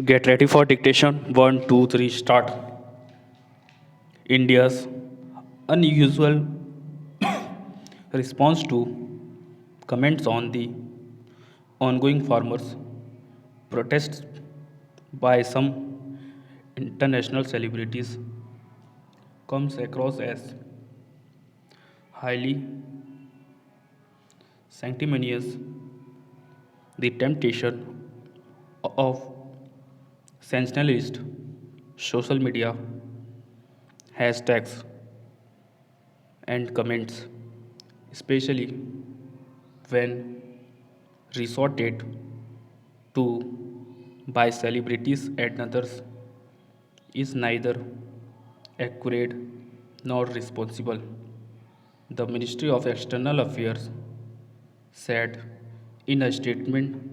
Get ready for dictation. One, two, three, start. India's unusual response to comments on the ongoing farmers' protests by some international celebrities comes across as highly sanctimonious. The temptation of sensationalist social media hashtags and comments, especially when resorted to by celebrities and others, is neither accurate nor responsible. The Ministry of External Affairs said in a statement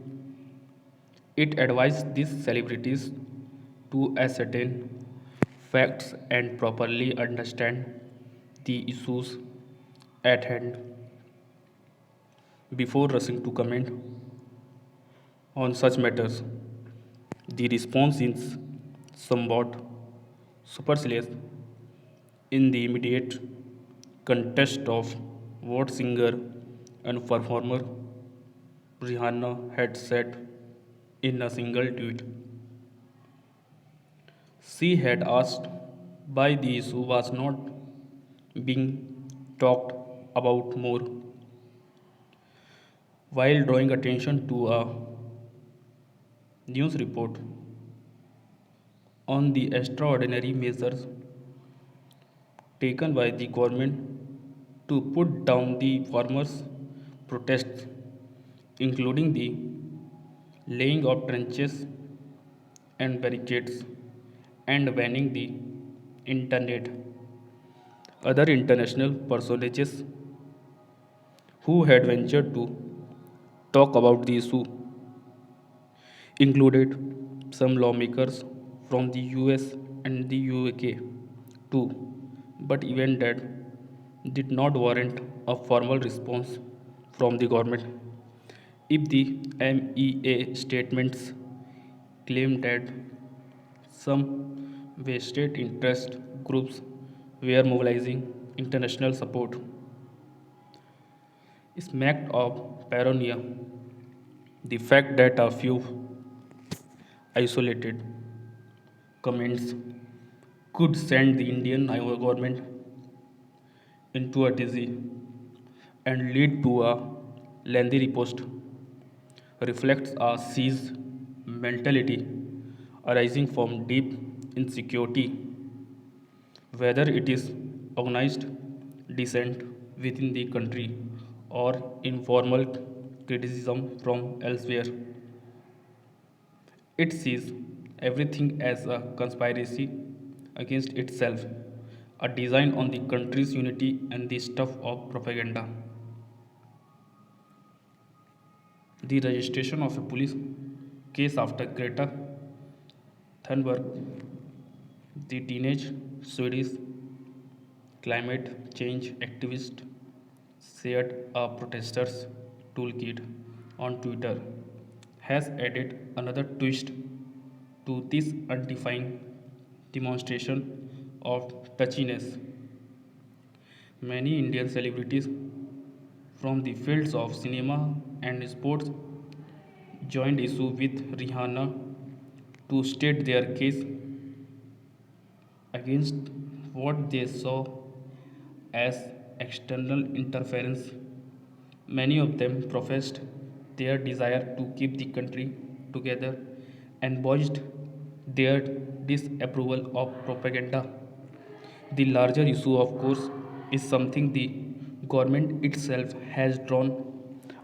it advised these celebrities to ascertain facts and properly understand the issues at hand before rushing to comment on such matters. The response is somewhat supercilious in the immediate context of what singer and performer Rihanna had said in a single tweet. She had asked why the issue was not being talked about more, while drawing attention to a news report on the extraordinary measures taken by the government to put down the farmers' protests, including the laying of trenches and barricades and banning the internet. Other international personages who had ventured to talk about the issue included some lawmakers from the US and the UK too, but even that did not warrant a formal response from the government. If the MEA statements claim that some vested interest groups were mobilizing international support, smacked of paranoia. The fact that a few isolated comments could send the Indian government into a dizzy and lead to a lengthy riposte reflects a seized mentality arising from deep insecurity, whether it is organized dissent within the country or informal criticism from elsewhere. It sees everything as a conspiracy against itself, a design on the country's unity and the stuff of propaganda. The registration of a police case after Greta Thunberg, the teenage Swedish climate change activist, shared a protesters toolkit on Twitter, has added another twist to this undefined demonstration of touchiness. Many Indian celebrities from the fields of cinema and sports joined issue with Rihanna to state their case against what they saw as external interference. Many of them professed their desire to keep the country together and voiced their disapproval of propaganda. The larger issue, of course, is something the government itself has drawn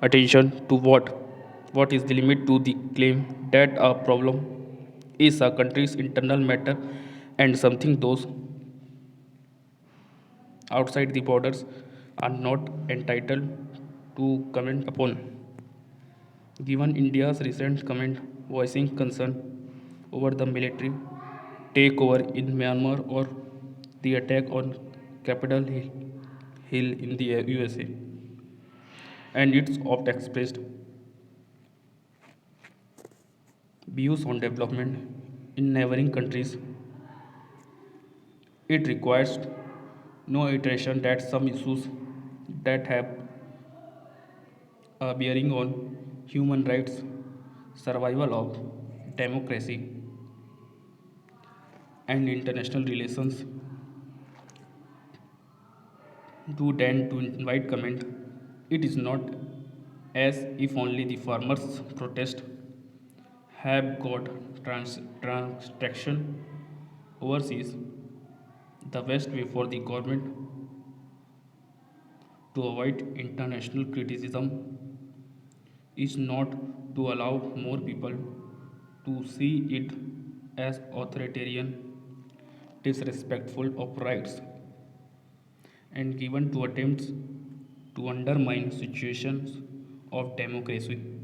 attention to what is the limit to the claim that a problem is a country's internal matter and something those outside the borders are not entitled to comment upon. Given India's recent comment voicing concern over the military takeover in Myanmar or the attack on Hill in the USA, and its oft expressed views on development in neighboring countries. It requires no iteration that some issues that have a bearing on human rights, survival of democracy, and international relations do tend to invite comment. It is not as if only the farmers' protest have got traction overseas. The best way for the government to avoid international criticism is not to allow more people to see it as authoritarian, disrespectful of rights, and given to attempts to undermine situations of democracy.